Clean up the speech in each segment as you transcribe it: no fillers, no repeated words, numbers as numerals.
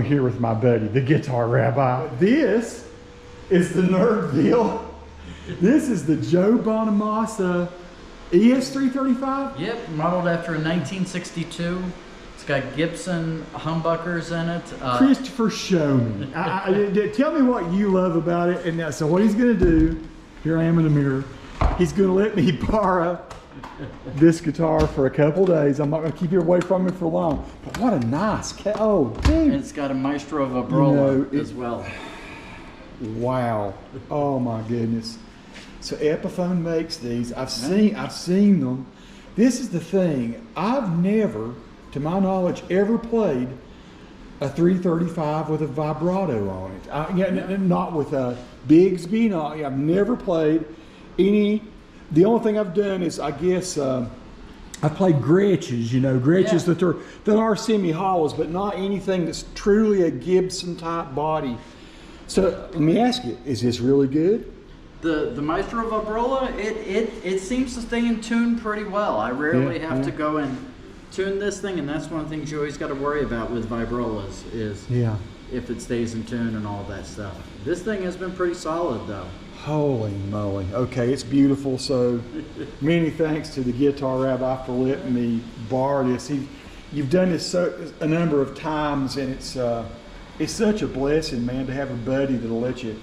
I'm here with my buddy, the Guitar Rabbi. This is the nerd deal. This is the Joe Bonamassa ES-335? Yep, modeled after a 1962. It's got Gibson humbuckers in it. Christopher, show me. Tell me what you love about it. And now, so what he's going to do, here I am in the mirror, he's going to let me borrow this guitar for a couple days. I'm not going to keep you away from it for long. But what a nice cat. Oh, dude. And it's got a Maestro Vibrola as well. Wow. Oh my goodness. So Epiphone makes these. I've seen them. This is the thing. I've never, to my knowledge, ever played a 335 with a vibrato on it. Not with a Bigsby. I've never played any. The only thing I've done is, I guess, I played Gretches. Gretches that are semi-hollows, but not anything that's truly a Gibson type body. So let me ask you: is this really good? The Maestro Vibrola, it seems to stay in tune pretty well. I rarely have to go and tune this thing, and that's one of the things you always got to worry about with Vibrolas is if it stays in tune and all that stuff. This thing has been pretty solid though. Holy moly. Okay, it's beautiful. So many thanks to the Guitar Rabbi for letting me borrow this. You've done this a number of times, and it's such a blessing, man, to have a buddy that'll let you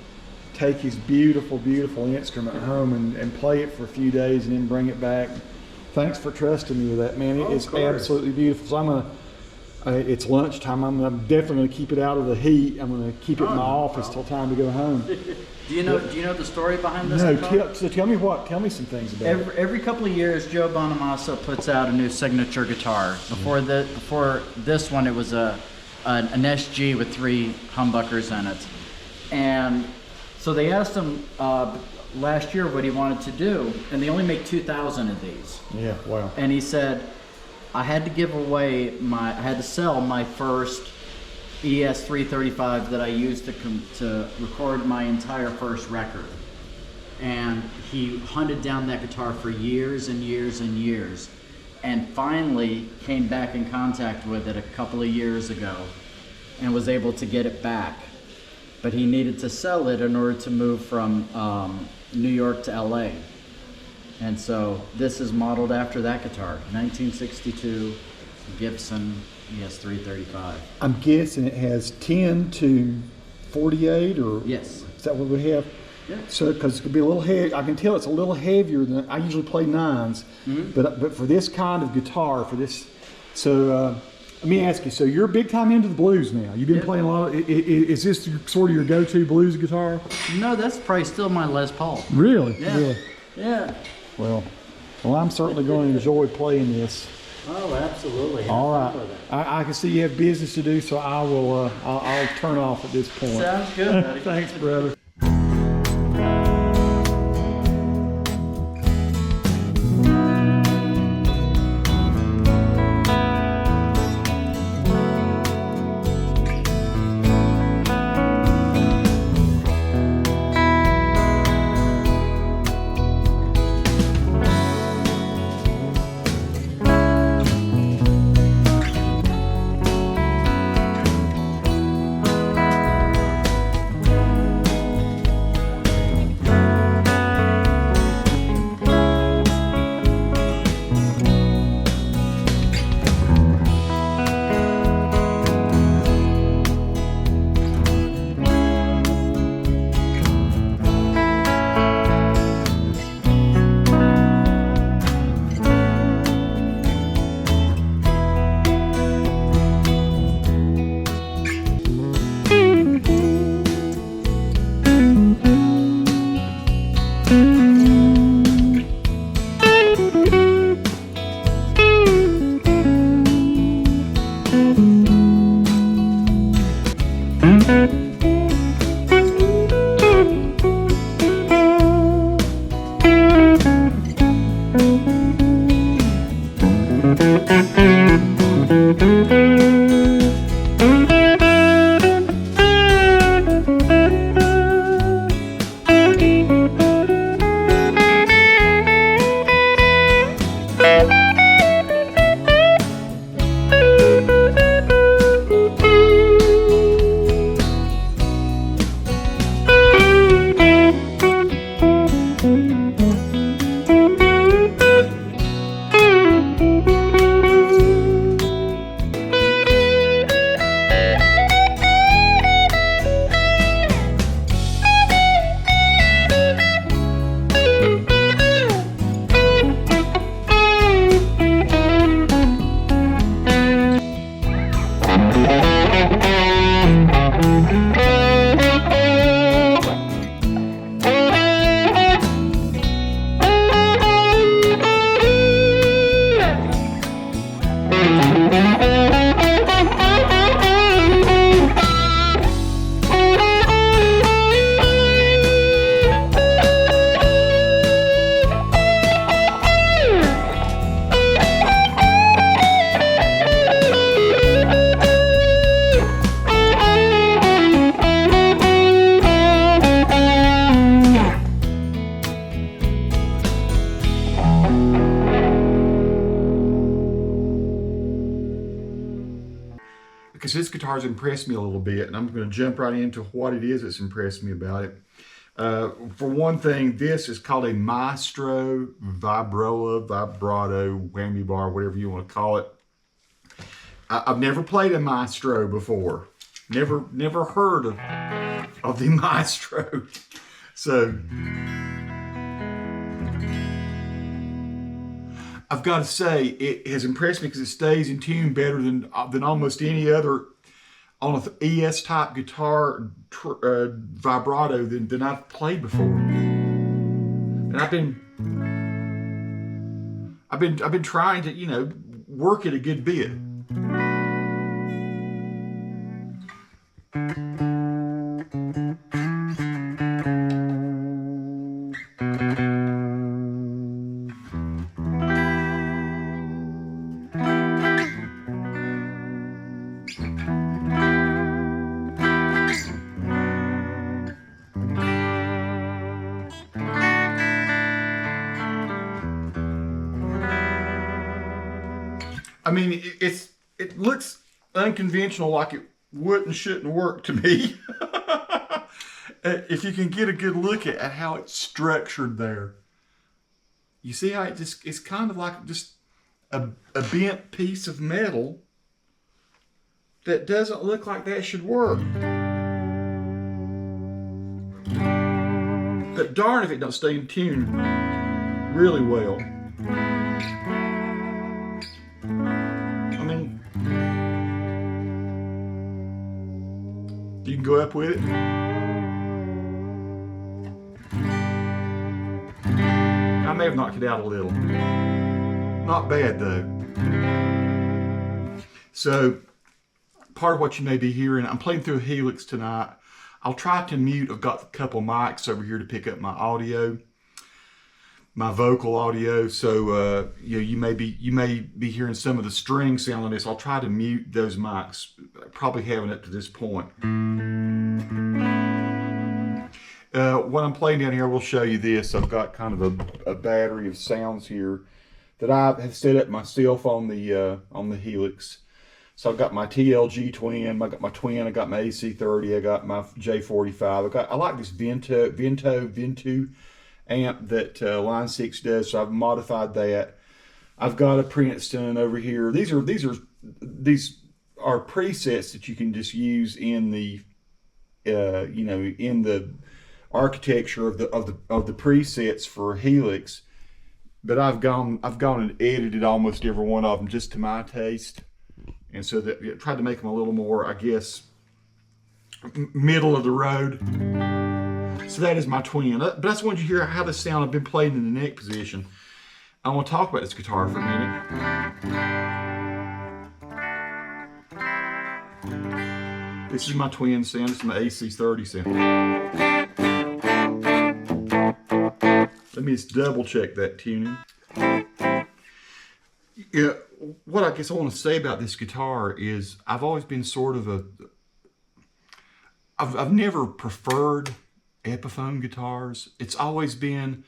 take his beautiful, beautiful instrument home and play it for a few days and then bring it back. Thanks for trusting me with that, man. It is absolutely beautiful. So it's lunchtime. I'm definitely going to keep it out of the heat. I'm going to keep it in my office till time to go home. Do you know the story behind this? No, so tell me some things about it. Every couple of years, Joe Bonamassa puts out a new signature guitar. Before this one, it was an SG with 3 humbuckers in it, and so they asked him last year what he wanted to do, and they only make 2,000 of these. Yeah, wow. And he said, I had to sell my first ES-335 that I used to record my entire first record. And he hunted down that guitar for years and years and years, and finally came back in contact with it a couple of years ago and was able to get it back. But he needed to sell it in order to move from New York to LA. And so this is modeled after that guitar, 1962 Gibson ES-335. I'm guessing it has 10 to 48, or yes, is that what we have? Yeah. So because it could be a little heavy, I can tell it's a little heavier than I usually play 9s, but for this kind of guitar, so. Let me ask you, so you're big time into the blues now. You've been playing a lot of, is this sort of your go-to blues guitar? No, that's probably still my Les Paul. Really? Yeah. Really? Yeah. Well, I'm certainly going to enjoy playing this. Oh, absolutely. All right. I can see you have business to do, so I'll turn off at this point. Sounds good, buddy. Thanks, brother. So this guitar's impressed me a little bit, and I'm going to jump right into what it is that's impressed me about it. For one thing, this is called a Maestro Vibrato, whammy bar, whatever you want to call it. I've never played a Maestro before. Never heard of the Maestro. So I've got to say, it has impressed me because it stays in tune better than almost any other on an ES type guitar vibrato than I've played before. And I've been trying to, you know, work it a good bit. I mean, it looks unconventional, like it would and shouldn't work to me. If you can get a good look at how it's structured there. You see how it's kind of like just a bent piece of metal that doesn't look like that should work. But darn if it don't stay in tune really well. I mean, you can go up with it. I may have knocked it out a little. Not bad though. So, part of what you may be hearing, I'm playing through a Helix tonight. I'll try to mute. I've got a couple mics over here to pick up my audio, my vocal audio. So you may be hearing some of the string sound on this. I'll try to mute those mics. I probably haven't up to this point. When I'm playing down here, I will show you this. I've got kind of a battery of sounds here that I have set up myself on the Helix. So I've got my TLG twin, I got my twin, I got my AC30, I got my J45. I like this Vento amp that Line 6 does, so I've modified that. I've got a Princeton over here. These are presets that you can just use in the in the architecture of the presets for Helix. But I've gone and edited almost every one of them just to my taste. And so that tried to make them a little more, I guess, middle of the road. So that is my twin. But I just wanted you to hear how this sound. I've been playing in the neck position. I want to talk about this guitar for a minute. This is my twin sound. This is my AC30 sound. Let me just double check that tuning. Yeah, what I guess I want to say about this guitar is I've always been sort of I've never preferred Epiphone guitars. It's always been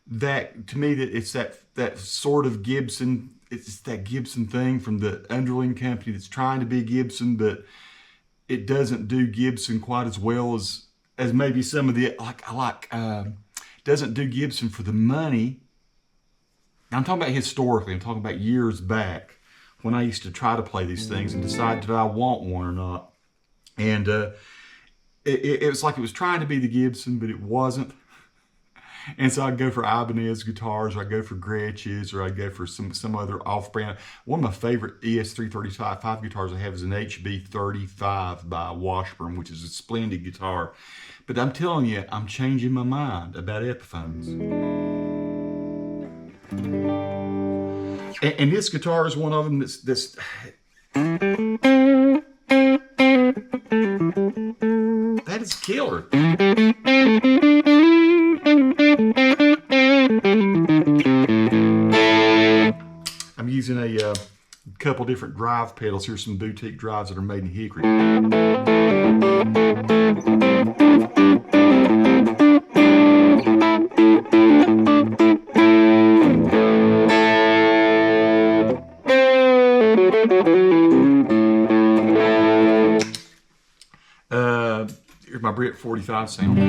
that, to me, that it's that sort of Gibson, it's that Gibson thing from the underling company that's trying to be Gibson, but it doesn't do Gibson quite as well as maybe some of the, doesn't do Gibson for the money. Now, I'm talking about historically. I'm talking about years back when I used to try to play these things and decide did I want one or not. And it was like it was trying to be the Gibson, but it wasn't. And so I'd go for Ibanez guitars, or I'd go for Gretsch's, or I'd go for some other off-brand. One of my favorite ES-335 guitars I have is an HB35 by Washburn, which is a splendid guitar. But I'm telling you, I'm changing my mind about Epiphones. And this guitar is one of them that's that is killer. I'm using a couple different drive pedals. Here's some boutique drives that are made in hickory. my Brit 45 sound. A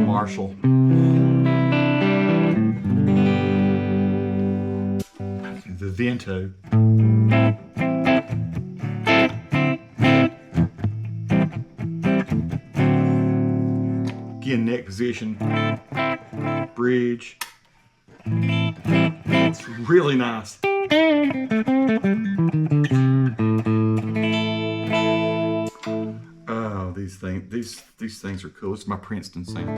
Marshall. The Vento. Again, neck position, bridge. It's really nice. Oh, these things are cool. It's my Princeton sound.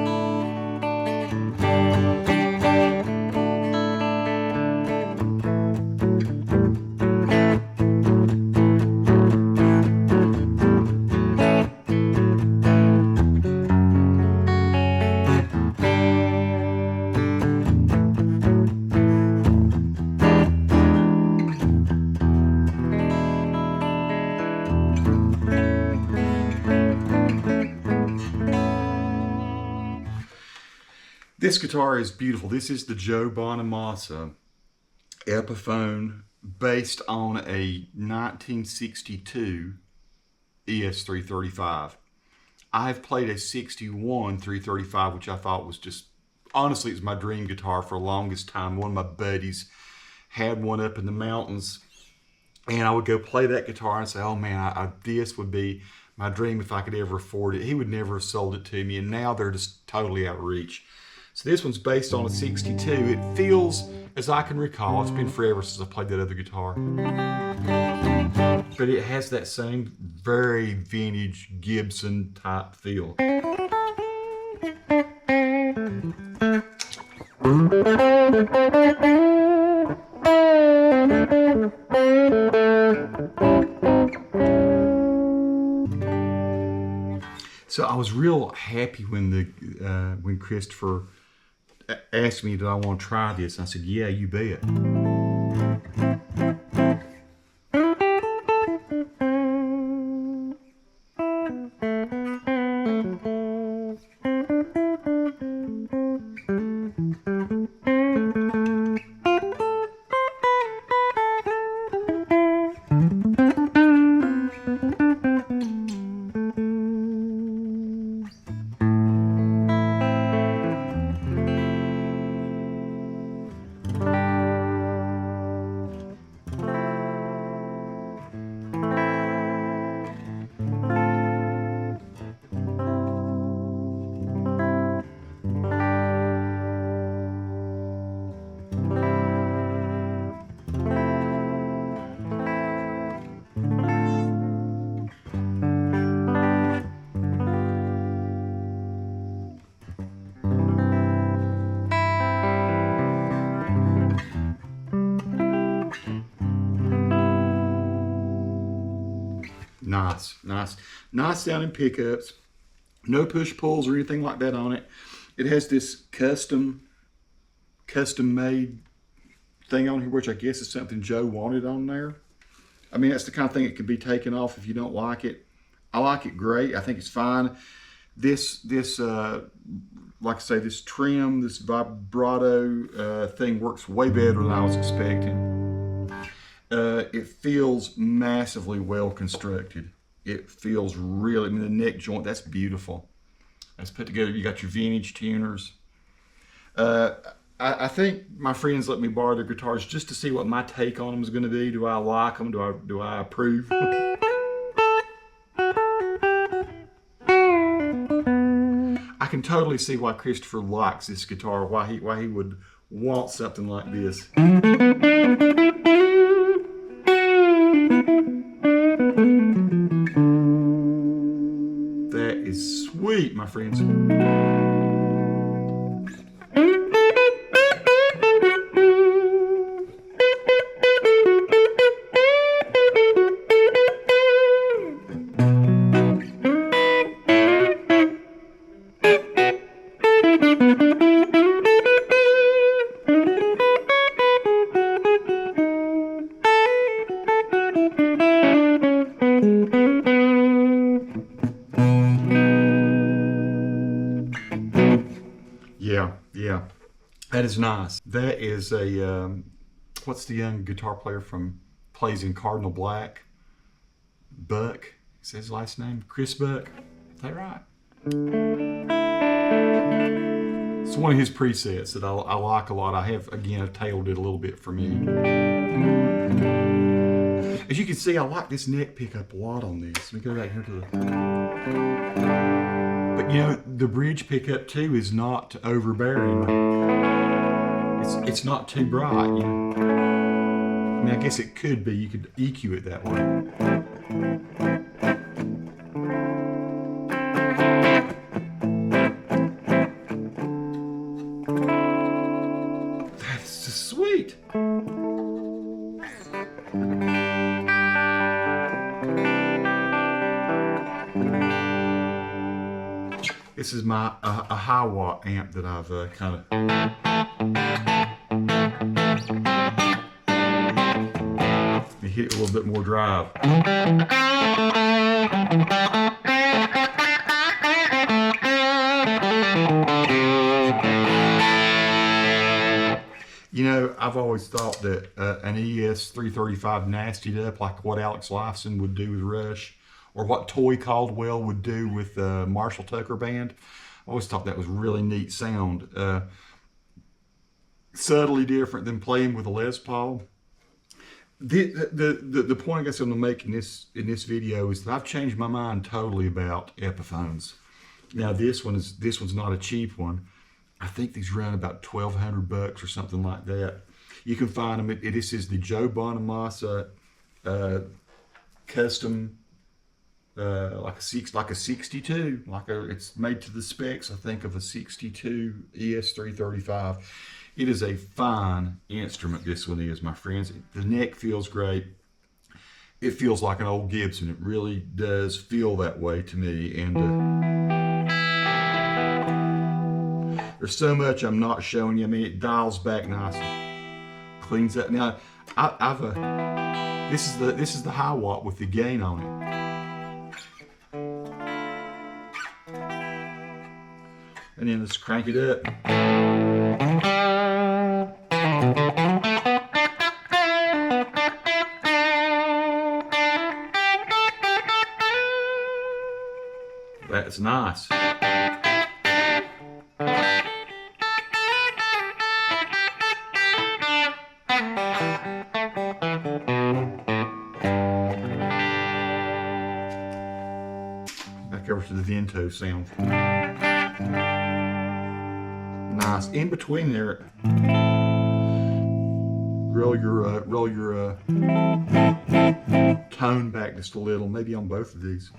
This guitar is beautiful. This is the Joe Bonamassa Epiphone based on a 1962 ES-335. I've played a 61 335, which I thought was just, honestly, it was my dream guitar for the longest time. One of my buddies had one up in the mountains, and I would go play that guitar and say, oh man, this would be my dream if I could ever afford it. He would never have sold it to me, and now they're just totally out of reach. So this one's based on a 62. It feels, as I can recall, it's been forever since I played that other guitar, but it has that same very vintage Gibson type feel. So I was real happy when Christopher asked me, did I want to try this? And I said, yeah, you bet. Nice sounding pickups. No push pulls or anything like that on it. It has this custom made thing on here, which I guess is something Joe wanted on there. I mean, that's the kind of thing that can be taken off if you don't like it. I like it great. I think it's fine. This like I say, this trim, this vibrato thing works way better than I was expecting. It feels massively well constructed. It feels really, I mean, the neck joint, that's beautiful. That's put together. You got your vintage tuners. I think my friends let me borrow their guitars just to see what my take on them is going to be. Do I like them? Do I approve? I can totally see why Christopher likes this guitar, why he would want something like this. That is sweet, my friends. Yeah, that is nice. That is a, what's the young guitar player plays in Cardinal Black? Buck. Says his last name, Chris Buck. Is that right? It's one of his presets that I like a lot. I have, again, tailed it a little bit for me. As you can see, I like this neck pickup a lot on this. Let me go back here to the... But you know, the bridge pickup too is not overbearing. It's not too bright, you know. I mean, I guess it could be. You could EQ it that way. That's just sweet. This is my a high watt amp that I've kind of... hit it a little bit more drive. You know, I've always thought that an ES-335 nastied up like what Alex Lifeson would do with Rush, or what Toy Caldwell would do with the Marshall Tucker Band. I always thought that was really neat sound. Subtly different than playing with a Les Paul. The point I guess I'm going to make in this video is that I've changed my mind totally about Epiphones. Now this one's not a cheap one. I think these run about $1,200 or something like that. You can find them. This is the Joe Bonamassa custom, like a 62. It's made to the specs, I think, of a 62 ES-335. It is a fine instrument, this one is, my friends. The neck feels great. It feels like an old Gibson. It really does feel that way to me. And there's so much I'm not showing you. I mean, it dials back nicely, cleans up. Now, this is the high watt with the gain on it. And then let's crank it up. That's nice. Back over to the Vento sound. Nice. In between there, roll your tone back just a little, maybe on both of these.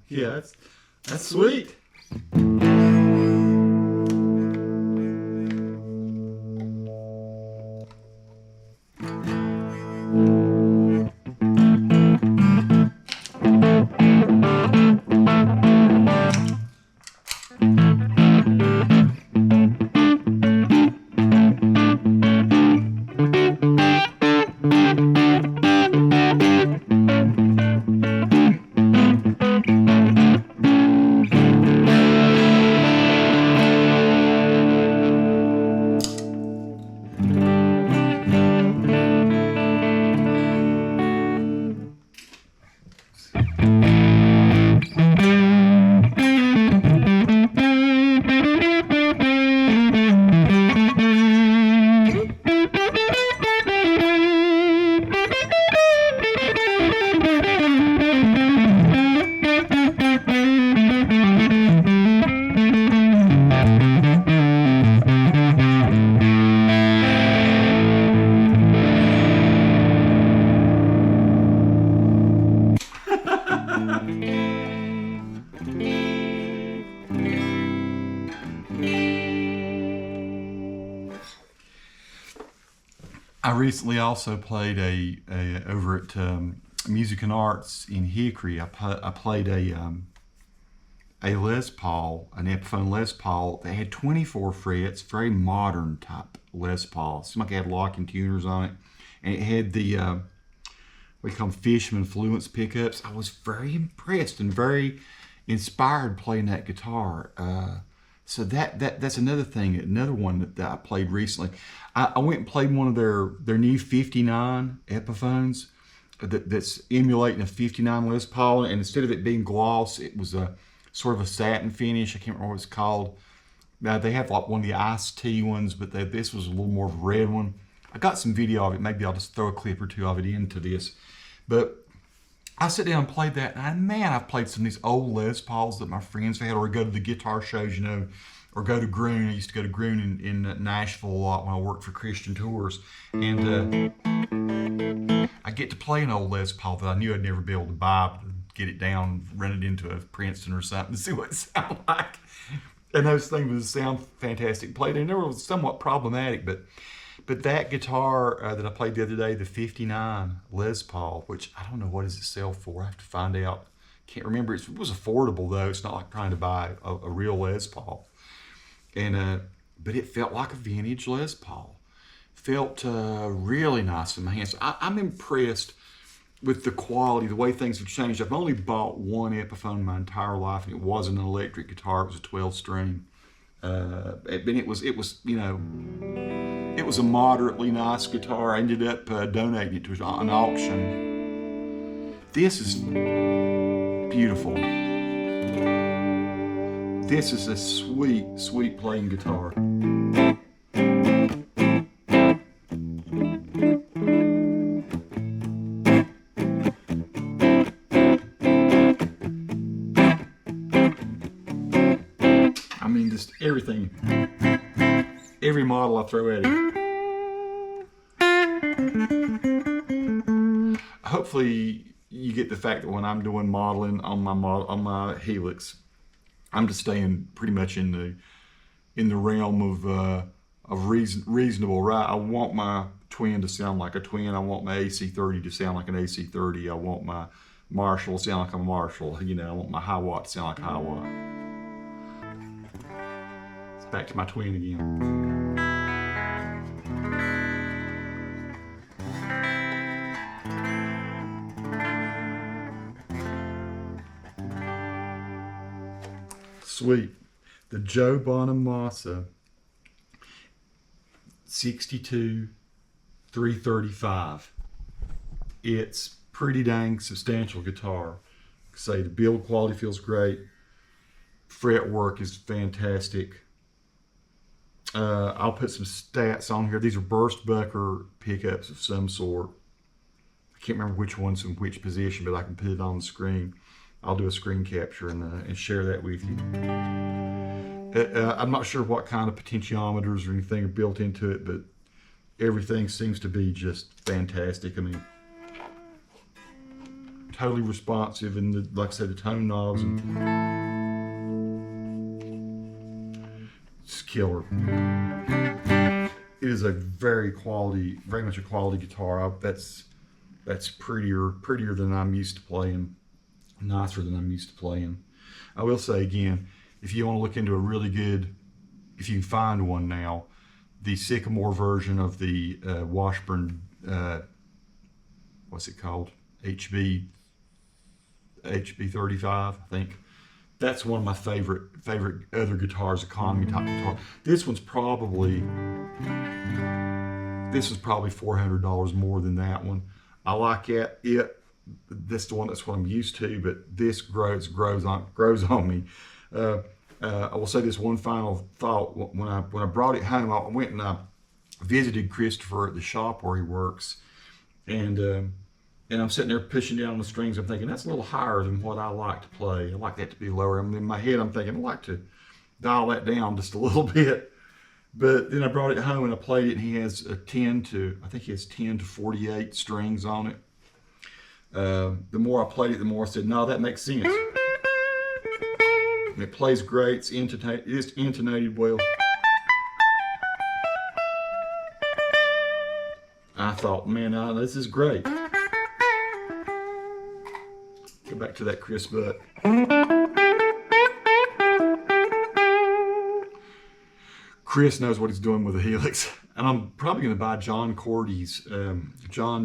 Yeah, that's sweet. I recently also played over at Music and Arts in Hickory. I played a Les Paul, an Epiphone Les Paul that had 24 frets, very modern type Les Paul. It seemed like it had locking tuners on it, and it had the what you call them, Fishman Fluence pickups. I was very impressed and very inspired playing that guitar. So that's another thing, another one that I played recently. I went and played one of their new 59 Epiphones that's emulating a 59 Les Paul, and instead of it being gloss, it was a sort of a satin finish. I can't remember what it's called. They have like one of the iced tea ones, but this was a little more of a red one. I got some video of it. Maybe I'll just throw a clip or two of it into this. But I sat down and played that, and man, I've played some of these old Les Pauls that my friends had, or go to the guitar shows, you know, or go to Groon. I used to go to Groon in Nashville a lot when I worked for Christian Tours. And I get to play an old Les Paul that I knew I'd never be able to buy, but get it down, run it into a Princeton or something, see what it sounded like. And those things would sound fantastic. Played, and they were somewhat problematic, but that guitar that I played the other day, the 59 Les Paul, which I don't know what does it sell for. I have to find out. Can't remember. It was affordable though. It's not like trying to buy a real Les Paul. And but it felt like a vintage Les Paul. Felt really nice in my hands. I'm impressed with the quality, the way things have changed. I've only bought one Epiphone my entire life, and it wasn't an electric guitar. It was a 12-string. It was you know, it was a moderately nice guitar. I ended up donating it to an auction. This is beautiful. This is a sweet, sweet playing guitar. I mean, just everything. Every model I throw at it. Hopefully you get the fact that when I'm doing modeling on my Helix, I'm just staying pretty much in the realm of reasonable, right? I want my twin to sound like a twin. I want my AC30 to sound like an AC30. I want my Marshall to sound like a Marshall. You know, I want my high watt to sound like a high watt. It's back to my twin again. Sweet. The Joe Bonamassa 62 335. It's pretty dang substantial guitar. Say the build quality feels great. Fretwork is fantastic. I'll put some stats on here. These are burst bucker pickups of some sort. I can't remember which one's in which position, but I can put it on the screen. I'll do a screen capture and share that with you. I'm not sure what kind of potentiometers or anything are built into it, but everything seems to be just fantastic. I mean, totally responsive, and like I said, the tone knobs, and it's killer. It is a very much a quality guitar. That's prettier than I'm used to playing. Nicer than I'm used to playing. I will say again, if you want to look into a really good, if you can find one now, the Sycamore version of the Washburn, what's it called? HB35, I think. That's one of my favorite other guitars, economy type guitar. This was probably $400 more than that one. I like it. That's the one. That's what I'm used to. But this grows on me. I will say this one final thought. When I brought it home, I went and I visited Christopher at the shop where he works, and I'm sitting there pushing down the strings. I'm thinking that's a little higher than what I like to play. I like that to be lower. I mean, in my head, I'm thinking I'd like to dial that down just a little bit. But then I brought it home and I played it, and he has I think he has 10 to 48 strings on it. The more I played it, the more I said, no, that makes sense. And it plays great. It's intonated well. I thought, man, this is great. Go back to that Chris Buck. Chris knows what he's doing with the Helix. And I'm probably going to buy John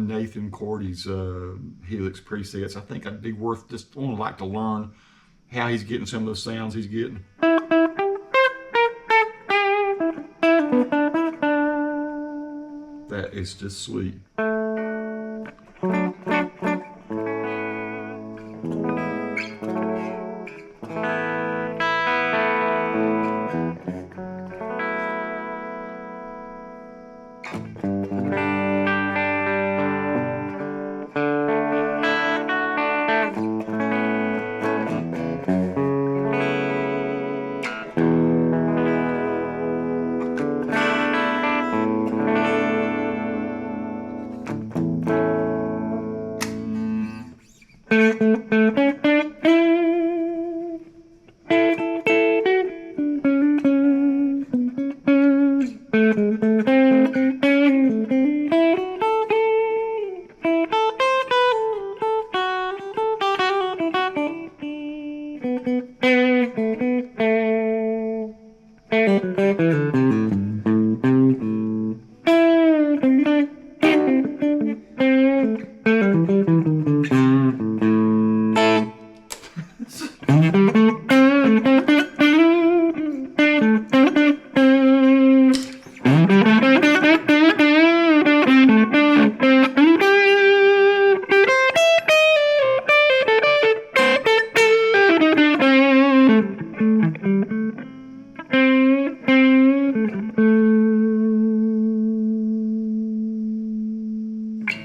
Nathan Cordy's Helix presets. I think I'd be worth, just like to learn how he's getting some of those sounds he's getting. That is just sweet.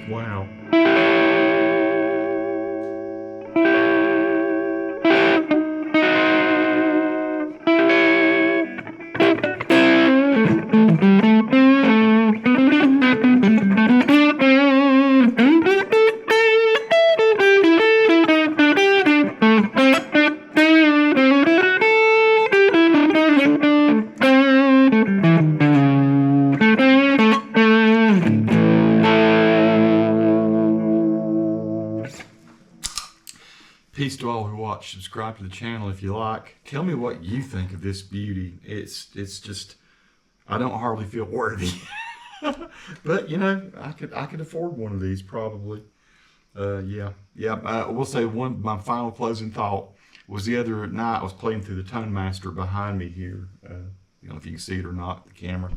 Wow. Peace to all who watch. Subscribe to the channel if you like. Tell me what you think of this beauty. It's just, I don't hardly feel worthy. But you know, I could afford one of these probably. Yeah. We'll say my final closing thought was the other night I was playing through the Tone Master behind me here. I don't know if you can see it or not, the camera.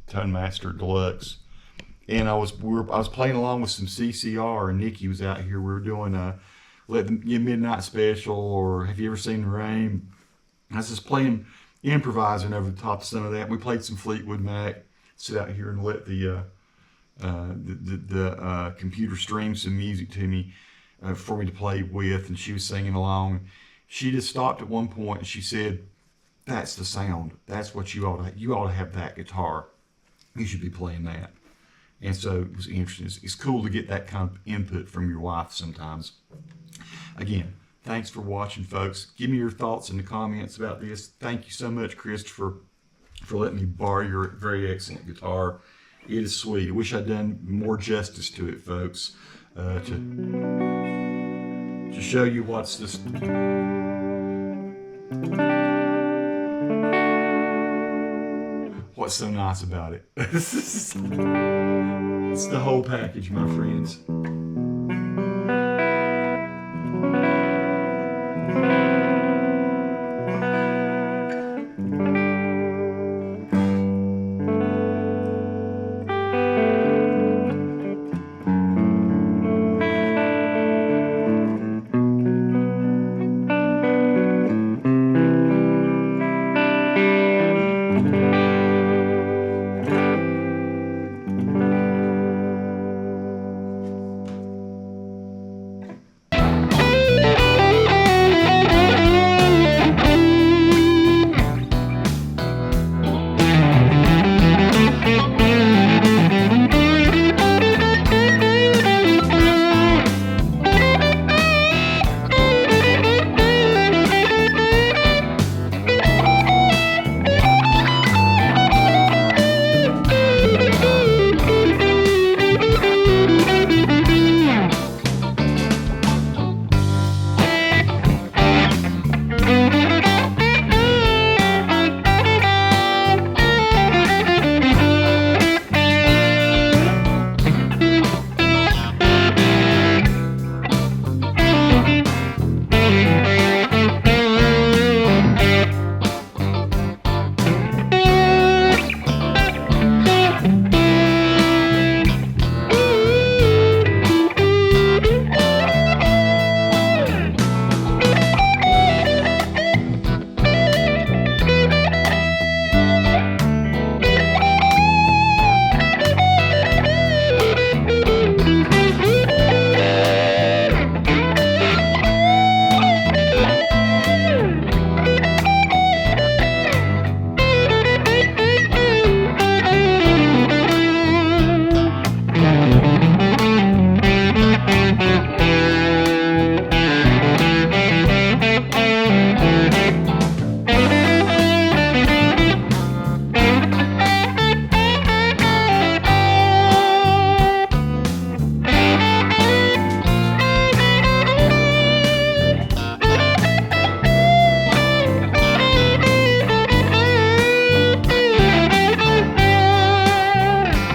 Tone Master Deluxe. And I was playing along with some CCR, and Nikki was out here. We were doing Let the Midnight Special, or Have You Ever Seen the Rain? I was just playing, improvising over the top of some of that. We played some Fleetwood Mac. Sit out here and let the computer stream some music to me for me to play with, and she was singing along. She just stopped at one point and she said, "That's the sound. That's what you ought to have that guitar. You should be playing that." And so it was interesting. It's cool to get that kind of input from your wife sometimes. Again, thanks for watching, folks. Give me your thoughts in the comments about this. Thank you so much, Christopher, for letting me borrow your very excellent guitar. It is sweet. I wish I'd done more justice to it, folks, to show you what's this. What's so nice about it. It's the whole package, my friends.